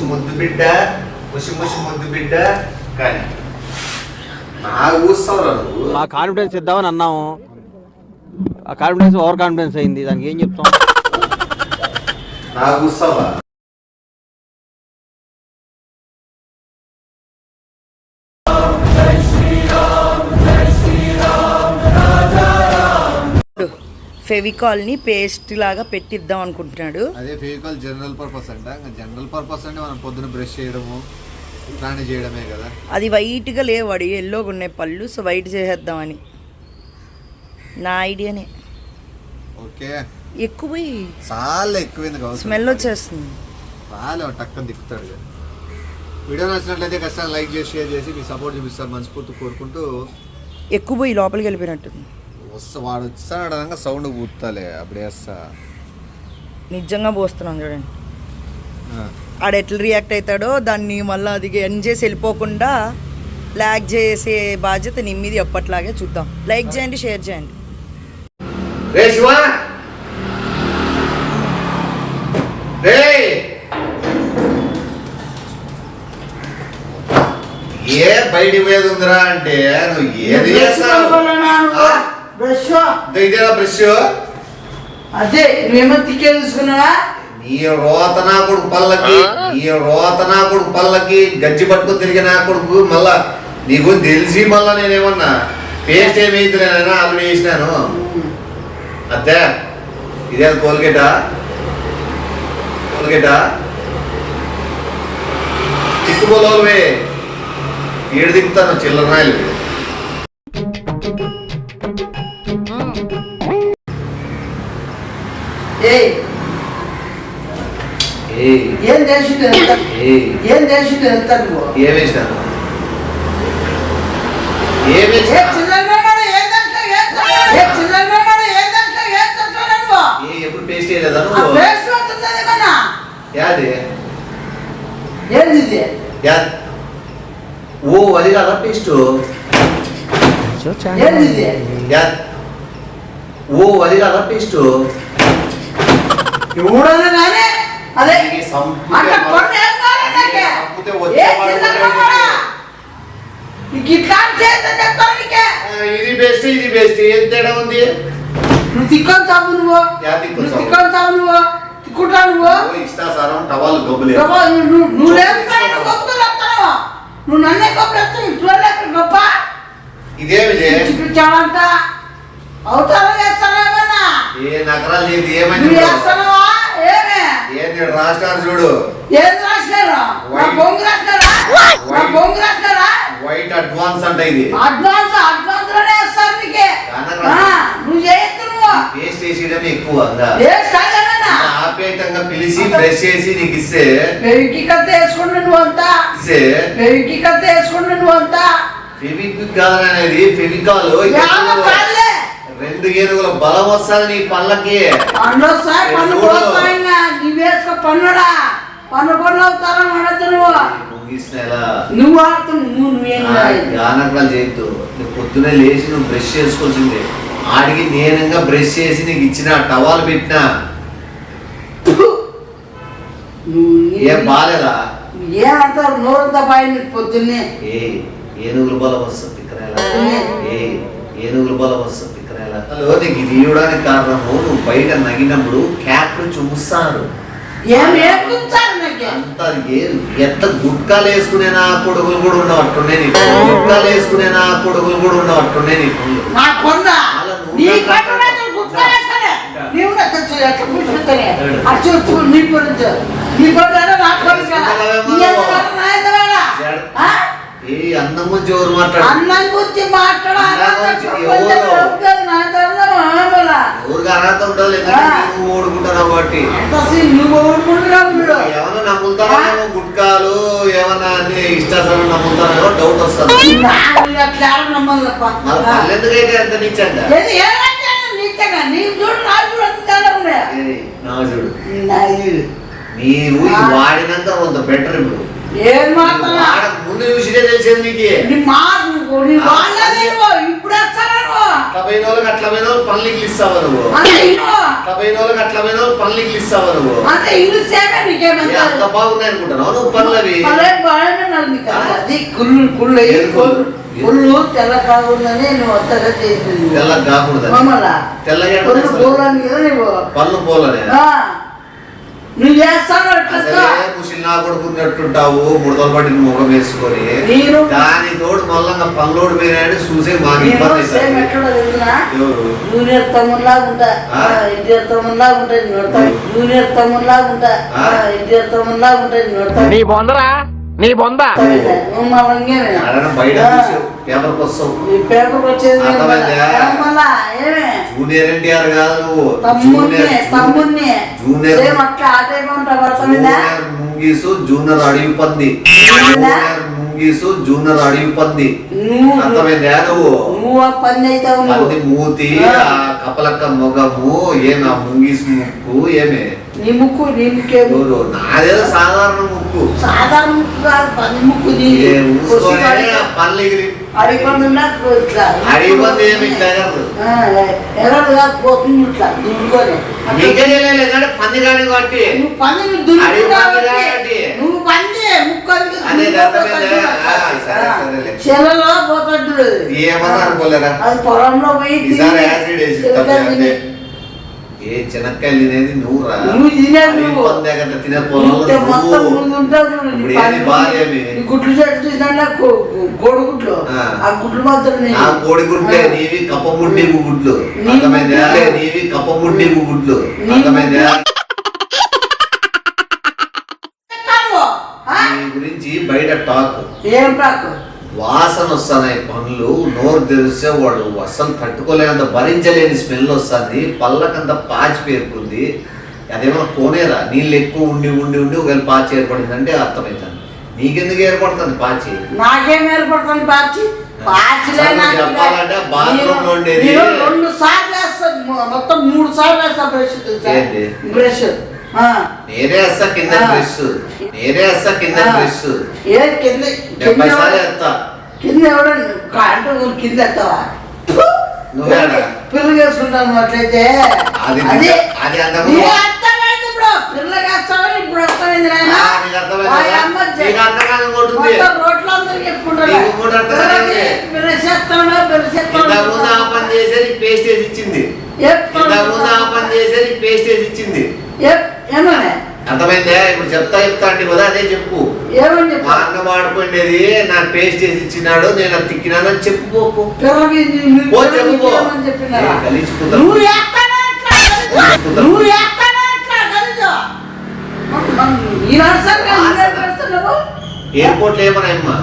ముద్దు బిడ్డ ముద్దు బిడ్డ కానీ నాకు కూస్తావురా నువ్వు. మా కాన్ఫిడెన్స్ ఇద్దామని అన్నాము, ఆ కాన్ఫిడెన్స్ ఓవర్ కాన్ఫిడెన్స్ అయింది. దానికి ఏం చెప్తాం? నాకు కూస్తావా? ఫెవికాల్ని పేస్ట్ లాగా పెట్టిద్దాం అనుకుంటున్నాడు. అదే ఫెవికాల్ జనరల్ పర్పస్ అంట. జనరల్ పర్పస్ అంటే మనం పొద్దున బ్రష్ చేయడము ఇట్లాంటివి చేయడమే కదా. అది వైట్గా లేవాడు, ఎల్లోగా ఉన్నాయి పళ్ళు, సో వైట్ చేసేద్దామని నా ఐడియానే. ఓకే, ఎక్కువ చాలా ఎక్కువైంది కావచ్చు, స్మెల్ వచ్చేస్తుంది. చాలా టక్కని దిక్కుతాడు. వీడియో నచ్చినట్లయితే ఖచ్చితంగా లైక్ చేసి షేర్ చేసి మీ సపోర్ట్ చూపిస్తారు మనస్ఫూర్తి కోరుకుంటూ. ఎక్కువ పోయి లోపలికి వెళ్ళిపోయినట్టుంది. వాడు వచ్చాడు సౌండ్ పూతాలే అప్పుడు వేస్తా. నిజంగా పోస్తున్నాను చూడండి. ఆడ ఎట్లా రియాక్ట్ అవుతాడో దాన్ని మళ్ళీ అది ఎండ్ చేసి వెళ్ళిపోకుండా లాగ్ చేసే బాధ్యత నీ మీద ఎప్పట్లాగే. చూద్దాం. లైక్ చేయండి, షేర్ చేయండి. ఏ బయటి మీద ఉందిరా అంటే నువ్వు ఏది చేస్తావు? బ్రష్ అదే నువ్వేమో తిక్కే చూసుకున్నావా? నీ రోతనా కొడుకు పళ్ళకి గజ్జి పట్టుకుని తిరిగిన కొడుకు. మళ్ళా నీకు తెలిసి మళ్ళా నేనేమన్నా పేస్ట్ ఏమైతే నేనైనా ఆల్రెడీ వేసినాను. అదే ఇదే కోల్గేటా తిక్కుపోలోవే ఏడు దిక్కుతాను చిల్లర నాయలు. ఏం చేసినాను ఎప్పుడు పేస్ట్ చేయలేదా ఓ అది కదా పేస్ట్. ఓ అది కదా పేస్ట్. ఇది బెస్ట్ ఏం తేడా ఉంది? నువ్వు తిక్కొని చావు, నువ్వు తిక్కుంటావు. ఇష్టాసారం టవాలు గబ్బులే. నువ్వు నన్నే గొప్ప గొప్ప ఇదేమి చూపించావంతా అవుతారో చేస్తానా? ఏ నగరాలు లేదు. ఏమైంది ఏంటి రాష్ట్రాలు చూడు. ఏం రాసినారా? వైట్ అడ్వాన్స్ అంటే ఇది అడ్వాన్స్ లోనే వేస్తారు నీకే. నువ్వు చేయొచ్చు. నువ్వు పేస్ట్ వేసేయడమే ఎక్కువ. ఆపేతంగా పిలిచి బ్రష్ చేసి నీకు ఇస్తే వేసుకుంటా నువ్వంతా ఫెవిక్విక్ కాదనేది ఫెవికాల్. 2 ఏనుగుల బలం వస్తుంది నీ పళ్ళకి. గానకాలు చేయొద్దు. పొద్దునే లేచి నువ్వు బ్రష్ చేసుకోవాల్సిందే. ఆడికి నేనంగా బ్రష్ చేసి నీకు ఇచ్చిన టవాల్ పెట్టినా ఏం బాలేదా? ఏమంటారు నోరంతా బాయి పొద్దున్నే. ఏనుగుల బలం వస్తుంది ఏనుగుల బలం వస్తుంది. నీకు ఇది ఇవ్వడానికి కారణము నువ్వు బయట నగినప్పుడు క్యాప్ చూస్తారు. ఎంత గుట్కాలు వేసుకునేనా కొడుకులు కూడా ఉండవట్టుండే నీకు. గుట్కాలు వేసుకునేనా కొడుకులు కూడా ఉండవట్టుండే నీకు. అన్నం గురించి ఎవరు ఊరికి అర్హత ఉండాలి. నువ్వు ఓడుకుంటావు కాబట్టి ఏమన్నా నమ్ముతానేమో గుట్కాలు ఏమన్నా అన్ని ఇష్టాసనం నమ్ముతానేమో డౌట్ వస్తుంది. ఎందుకైతే ఎంత నిచ్చంగా చూడు నీవు వాడినంత కొంత బెటర్. ఇప్పుడు ముందు చూసినే తెలిసేది నీకు. ఇప్పుడు అట్లా పోయిన వాళ్ళకి అట్లా పోయిన వాళ్ళు పనులకి ఇస్తావా నువ్వు? అంత ఇల్లు అట్లా పోయిన వాళ్ళకి అట్లా పోయిన వాళ్ళు పనులకి ఇస్తావా నువ్వు? అంత ఇల్లు సేవ నీకేమంత అంత బాగున్నాయి అనుకుంటున్నావు నువ్వు పనులవి? అది కుళ్ళు తెల్ల కాకుండానే నువ్వు అంతగా చేసింది తెల్లగా కాకూడదు తెల్లగా పోలని కదా నువ్వు పళ్ళు పోలనే నువ్వు చేస్తావు ముసిల్ నా కొడుకున్నట్టుంటావు ముడతలు పట్టిన ముఖం వేసుకొని నేను దాని తోడు మళ్ళా పనులోడు పోయినాడు చూసే మాకు ఇబ్బంది సేమ్ ఎక్కడో తెలుసునా ఎవరు జూనియర్ తమ్ముళ్ళలాగా ఉంటా ఎన్టీఆర్ తమ్ముళ్ళలాగా ఉంటాయి నోడతావు జూనియర్ తమ్ముళ్ళలాగా ఉంటా ఎన్టీఆర్ తమ్ముళ్ళలాగా ఉంటాయి నోడతావు నీ బొందరా నీ బొంద మా వంగేనే బయట పేపర్కి వస్తావు పేపర్ వచ్చేది అర్థమైందా? మళ్ళా ఏమే జూనియర్ ఎన్టీఆర్ కాదు నువ్వు తమ్ముడిని జూనియర్ సేమ్ అట్లా అదే ఉంటా పడుతుందా జూనియర్ ముంగీసు జూనియర్ అడవి పంది జూనియర్ ముంగీసు జూనియర్ అడవి పంది అర్థమైందా? నువ్వు ఆ పని అవుతావు పంది మూతి ఆ కపలక్క మొగము ఏమి ఆ ముంగీసు ముక్కు ఏమే నీ ముక్కు నీ ముక్కేమో నాదేదో సాధారణ ముక్కు సాధారణ ముక్కు కాదు పని ముక్కు పనులు అడిపండున్నా ఇట్లా అడిగిపోతే ఏమి ఇట్లా ఎగరదు. ఎగరదు కాదు పోతుంది ఇట్లా దున్నుకొని మీకే తెలియలేదు కానీ పంది కానీ కాబట్టి నువ్వు పని దున్ను అడిగి పంది కాబట్టి నువ్వు పని ముక్కలు అదే అర్థమైందా? సరే సరేలే చెలలో పోతాడు ఏమన్నా అనుకోలేరా అది పొలంలో పోయి ఈసారి యాసిడ్ వేసి అంతే ఏ చెనక్కాయలు తినేది నువ్వు రా నువ్వు తినేది నువ్వు తినే పొలంలో మొత్తం ముందు ఉంటావు ఇప్పుడు ఏది భార్యమి గుడ్లు చెట్టు చూసినా కోడిగుడ్లు ఆ గుడ్లు మాత్రం నా కోడిగుడ్లే నీవి కప్పముడ్డి గుడ్లు అర్థమైందా? నీవి కప్పముడ్డి గుడ్లు అర్థమైందా? నీ గురించి బయట టాక్ ఏం టాక్ వాసన వస్తున్నాయి పనులు నోరు తెరిస్తే వాడు అస్సలు తట్టుకోలేనంత భరించలేని స్మెల్ వస్తుంది పళ్ళకంత పాచి పేరుకుంది అదేమన్నా కోనేరా నీళ్ళు ఎక్కువ ఉండి ఉండి ఉండి ఒకవేళ పాచి ఏర్పడిందంటే అర్థమవుతుంది నీకెందుకు ఏర్పడుతుంది పాచి నాకేం ఏర్పడుతుంది పాచి పాచిలే చెప్పాలంటే బాత్రూమ్ లో ఉండేది 2 సార్లు వేస్తాను మొత్తం 3 సార్లు వేస్తా బ్రష్ నేనే వేస్తా కింద బ్రష్ నేనే వేస్తా కింద బ్రష్ ఏ కింద 70 సార్లు వేస్తా కింద ఎవడండి అంటే నువ్వు కింద ఎత్తావా నువ్వేనా పిల్లలు వేసుకుంటాను అట్లయితే అది అది అంత అర్థమైంది ఇప్పుడు పిల్లలు వేస్తావని ఇప్పుడు అర్థమైంది రోడ్లు అందరూ చెప్పుకుంటారు ఆ పని చేసేది పేస్ట్ వేసి ఇచ్చింది ఆ పని చేసేది పేస్ట్ వేసి ఇచ్చింది ఏమన్నా అర్థమైందా? ఇప్పుడు చెప్తా అంటే కదా అదే చెప్పు ఏమని మా అన్న వాడుకోండేది నాకు పేస్ట్ చేసి ఇచ్చినాడు నేను అది తిక్కినానని చెప్పుకోకు ఎయిర్పోర్ట్ లో ఏమన్నా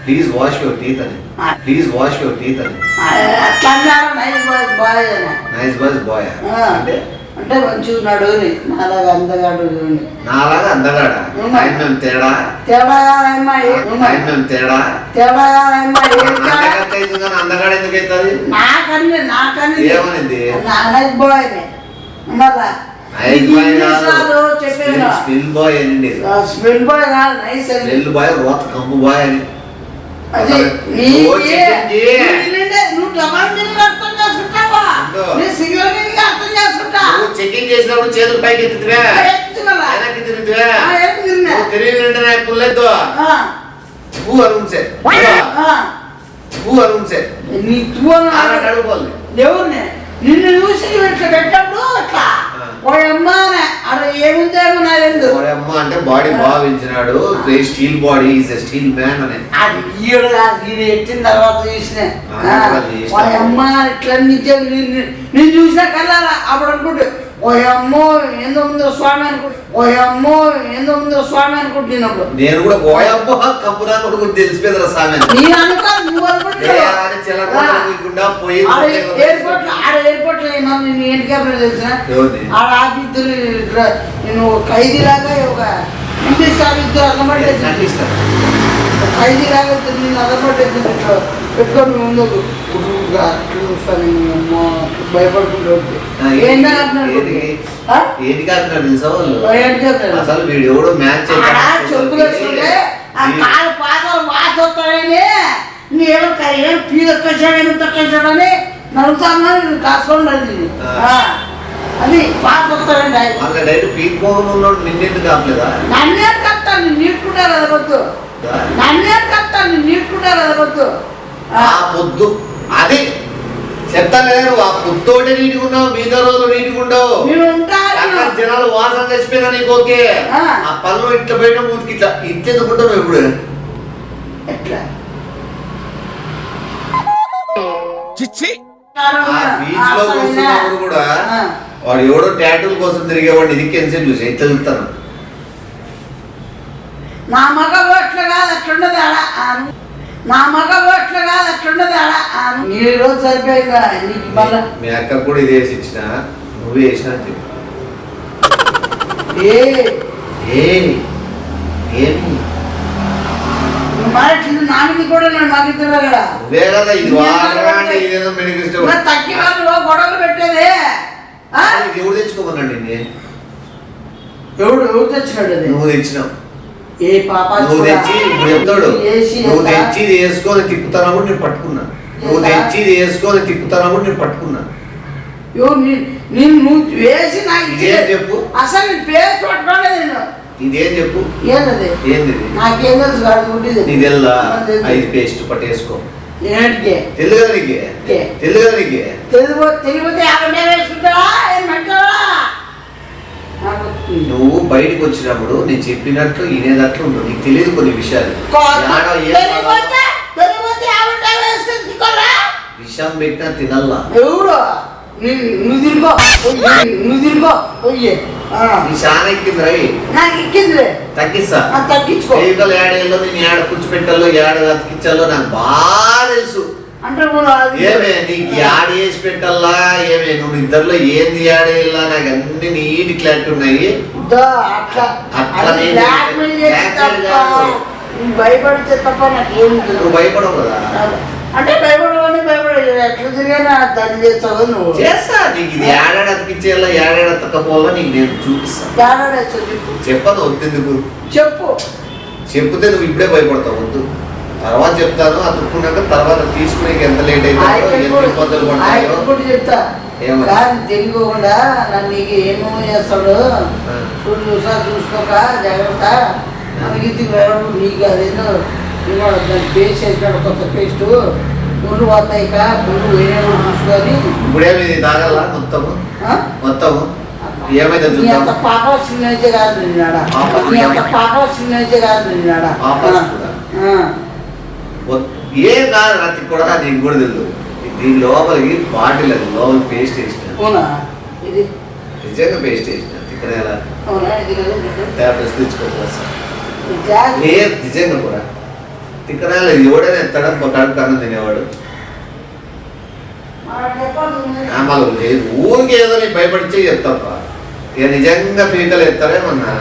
ప్లీజ్ వాష్ యువర్ టీత్ అని ప్లీజ్ వాష్ యువర్ టీత్ అని నైస్ బాయ్స్ బాయ్ అంటే అంటే మంచిగా ఉన్నాడు నాలాగా అందగాడు నాలాగా అందగాడా మేము తేడా తేడా అమ్మాయి మేము తేడా తేడా అమ్మాయి అందగాడు ఎందుకు అవుతుంది నాకన్నీ ఏమనింది నైస్ బాయ్ మళ్ళా స్మెల్ బాయ్ అనండి స్మెల్ బాయ్ కాదు నైస్ స్మెల్ బాయ్ రోత కంపు బాయ్ అని అది నువ్వు డబల్ మీనింగ్ అర్థం చేసుకుంటావా నీ సింగిల్ మీనింగ్ అర్థం చేసుకుంటా చెకింగ్ చేసినప్పుడు చేతులు పైకి ఎత్తుతువే వెనక్కి తిరుగుతువే తిరిగి పుల్లెద్దు తూ అనుంసే తూ అనుంసే నీ తూ అడుగుపోలే దేవుడిని నిన్ను చూసి ఇట్లా పెట్టప్పుడు అట్లా ఓయమ్మ అరే ఏముందేమో నాదెందు ఓయమ్మ అంటే బాడీ బాగా పెంచినాడు steel body is a steel man అని అది ఈడు ఇది ఎట్టిన తర్వాత చూసిన ఓయమ్మ ఇట్లా నిజం నేను చూసినా కల్లారా అప్పుడు అనుకుంటే ఓయమ్మో ఏందో ఉందో స్వామి అనుకుంటు ఓయమ్మో ఏందో ఉందో స్వామి అనుకుంటున్నప్పుడు నేను కూడా ఓయమ్మో కంపునా కొడుకు తెలిసిపోయిందిరా స్వామి నేను అనుకో నువ్వు అనుకుంటున్నా ఎయిర్పోర్ట్ ఆడ ఎయిర్పోర్ట్ నేను ఏంటికే తెలిసిన ఆడ ఆఫీసర్ నేను ఖైదీలాగా ఒక ఇంగ్లీష్ ఆఫీసర్ అన్నమాట ఖైదీలాగా నేను అన్నమాట పెట్టుకొని ముందుకు భయపడుకుంటూ అసలు వీడు ఎవడో మ్యాచ్ చెప్పులు వేసుకుంటే ఆ కాలు పాదాలు వస్తాయని నేను కరిగా పీ తొక్కేసాడని నడుస్తామని కాసుకోండి అది పాస్ వస్తాడండి మళ్ళీ డైరెక్ట్ పీక్ మోహన్ ఉన్నాడు నిన్నెందుకు కాపలేదా? నన్నే కప్తాను నీటుకుంటారు అది వద్దు నన్నే కప్తాను నీటుకుంటారు అది వద్దు ఆ పొద్దు అది చెప్తాను కదా, నువ్వు ఆ పొద్దుతోటే నీటిగా ఉన్నావు, మిగతా రోజులు నీటిగా ఉండవు. నేను ఉంటాను జనాలు వాసన చచ్చిపోయినా నీకు ఓకే. ఆ పనులు ఇట్లా పోయినా మూతికి ఇట్లా ఇచ్చేందుకుంటావు ఎప్పుడు ఎట్లా బీచ్ లో కూర్చున్నప్పుడు కూడా వాడు ఎవడో టాటూల కోసం తిరిగేవాడిని ఇది కెన్సెల్ చూసి ఎట్లా చూస్తాను. నా మగ ఓట్లు కాదు అట్లుండదు అలా నా మగ ఓట్లు కాదు అట్లుండదు అలా నీ రోజు సరిపోయిందా నీకు మళ్ళా మీ అక్క కూడా ఇది వేసి ఇచ్చిన నువ్వే వేసిన అని చెప్పు. ఏమి నాన్నకి కూడా నేను మగిద్దురా కదా నువ్వే కదా ఇది వాడరాండి ఇదేదో మెడికిష్టం తగ్గి వాళ్ళు గొడవలు పెట్టేది ఎవడు తెచ్చుకోమన్నాడు ఎవరు తెచ్చినాడు అది నువ్వు తెచ్చినావు. ఏ పాప నువ్వు తెచ్చి ఇప్పుడు చెప్తాడు నువ్వు తెచ్చి ఇది వేసుకొని తిప్పుతాను కూడా నేను పట్టుకున్నా. నువ్వు తెచ్చి ఇది వేసుకొని తిప్పుతాను కూడా నేను పట్టుకున్నా. నువ్వు వేసి నాకు ఇదేం చెప్పు అసలు నేను పేస్ట్ పట్టుకోలేదు నేను ఇదేం చెప్పు ఏంటది ఏంది నాకేం తెలుసు కాదు నీ తెల్లా 5 పేస్ట్ పట్టేసుకో. ఏంటికి తెలుగు కదా నీకు తెలుగు కదా నీకు తెలిగిపోతే అక్కడ వేసుకుంటావా ఏం పెట్టావా నువ్వు బయటకు వచ్చినప్పుడు నేను చెప్పినట్లు వినేటట్లు ఉండవు. నీకు తెలియదు కొన్ని విషయాలు. విషయం పెట్టినా తినల్లా ఎవరు నువ్వు తిరుగో పోయి నీ చాలా ఎక్కింది రవి నాకు ఎక్కిందిలే తగ్గిస్తా తగ్గించుకో ఏకలు ఏడేళ్ళు నేను ఏడ కూర్చోపెట్టాలో ఏడ అతికించాలో నాకు బాగా తెలుసు. అంటే ఏమే నీకు యాడ్ వేసి పెట్టాలా ఏమే నువ్వు ఇద్దరిలో ఏంది యాడేయాలా నాకు అన్ని నీటి క్లారిటీ ఉన్నాయి. భయపడితే తప్ప నాకేం నువ్వు భయపడవు కదా అంటే భయపడవని ఎట్లా తిరిగా దాన్ని చేస్తావు నువ్వు చేస్తా. నీకు ఇది ఏడాడు అతికించేలా ఏడాడు అతకపోవాలా నీకు నేను చూపిస్తాను. చెప్పను వద్దెందుకు చెప్పు చెప్తే నువ్వు ఇప్పుడే భయపడతావు. వద్దు తర్వాత చెప్తాను. అతుక్కున్నాక తర్వాత తీసుకునే ఎంత లేట్ అయితే ఇబ్బందులు పడతాయో చెప్తా తెలియకుండా నన్ను నీకు ఏమో చేస్తాడు చూసుకోక జాగ్రత్త మనకి నీకు అదేదో దాని పేస్ట్ వేసినాడు కొత్త పేస్ట్ పుల్లు పోతాయి పుల్లు వేరే చూసుకొని ఇప్పుడేమి తాగల మొత్తము మొత్తము ఏమైతే అంత పాప చిన్నైతే కాదు నిన్నాడా అంత పాప చిన్నైతే కాదు నిన్నాడా ఏం కాదు రాత్రి కూడా నీకు కూడా తెలియదు. దీని లోపలికి బాటిల్ అది లోపల పేస్ట్ వేసిన ఇది నిజంగా పేస్ట్ వేసిన ఇక్కడ ఎలా ట్యాబ్లెట్స్ తెచ్చుకోవచ్చు నిజంగా కూడా తిక్కరాలు ఎవడైనా ఎత్తాడని కడుపు కన్నం తినేవాడు. ఊరికి ఏదో నీ భయపడితే చెప్తాప్ప ఇక నిజంగా పీకలు ఎత్తారేమన్నా.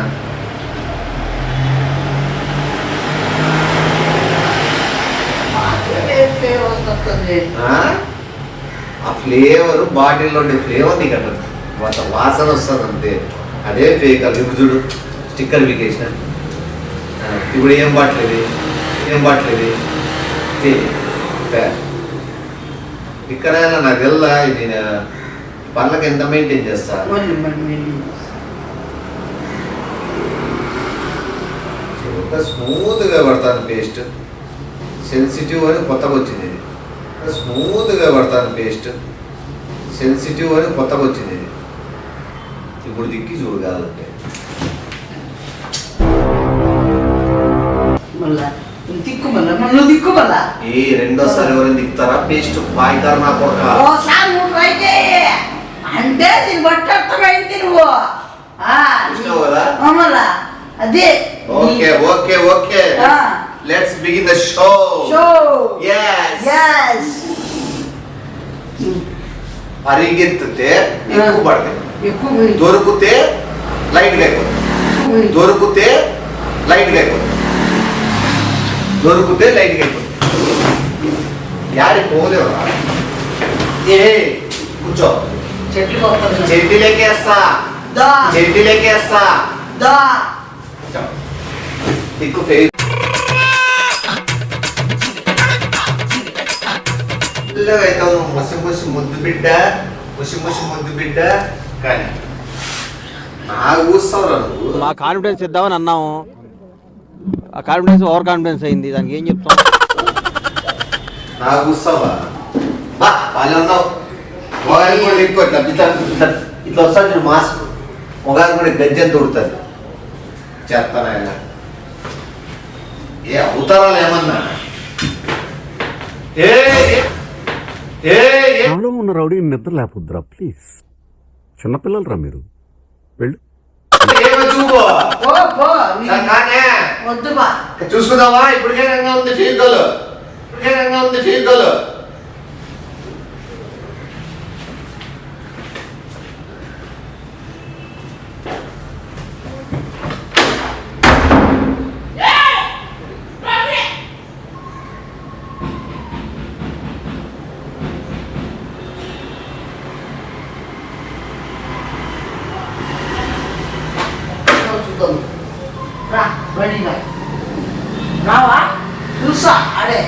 ఆ ఫ్లేవర్ బాటిల్లో ఉండే ఫ్లేవర్ నీకు అట్లా వాసన వస్తుంది అంతే. అదే ఫేకల్ ఇప్పుడు చూడు స్టిక్కర్ పీకేసిన ఇప్పుడు ఏం బాట్లేదు ఇక్కడ నాకు తెల్లా నేను పళ్ళకి ఎంత మెయింటైన్ చేస్తా. స్మూత్గా పడతాను పేస్ట్. సెన్సిటివ్ అని కొత్తగా వచ్చింది ఇది. స్మూత్గా పడతాను పేస్ట్. సెన్సిటివ్ అని కొత్తగా వచ్చింది ఇది. ఇప్పుడు దిక్కి చూడు కావాలంటే ఈ రెండోసారి ఎవరైనా దిక్కుతారా పేస్ట్ పాయికారు నా కొరక అంటే దీన్ని బట్టి అర్థమైంది నువ్వు కదా. అదే okay okay okay let's begin the show. పరిగెత్తితే ఎక్కువ పడతాయి, దొరికితే లైట్గా అయిపోతుంది, దొరికితే లైట్గా అయిపోతుంది, దొరికితే లైట్గా అయిపోతుంది. యాడి పోలేవు ఏ కూర్చో చెడ్డి లేకేస్తా చెడ్డి లేకేస్తా ఎక్కువ తెల్లగా అవుతావు నువ్వు, ముసి ముసి ముద్దు బిడ్డ, ముసి ముసి ముద్దు బిడ్డ. కానీ నాకు కూస్తావురా నువ్వు. మా కాన్ఫిడెన్స్ ఇద్దామని అన్నాము, ఆ కాన్ఫిడెన్స్ ఓవర్ కాన్ఫిడెన్స్ అయింది. దానికి ఏం చెప్తాం? నాకు కూస్తావా? వాళ్ళు ఉన్నావు మొగాలు కూడా ఎక్కువ ఇట్లా ఇట్లా ఇట్లా ఇట్లా వస్తాను చూడు మాస్క్, మొగాలు కూడా గజ్జెం తోడుతుంది. చేస్తాను ఆయన ఏ అవుతారా ఏమన్నా? ఏ ఏ ఏ నాలో ఉన్న రౌడీ నిద్ర లేకపోద్దురా ప్లీజ్. చిన్నపిల్లలరా మీరు, వెళ్ళు. ఏమో చూపో. పో పో కానీ వద్దు బా. చూసుకుందామా? ఇప్పటికే రంగా ఉంది ఫీల్గోలు, ఇప్పటికే రంగా ఉంది ఫీల్గోలు. రా బడిగా రావా చూసా అడే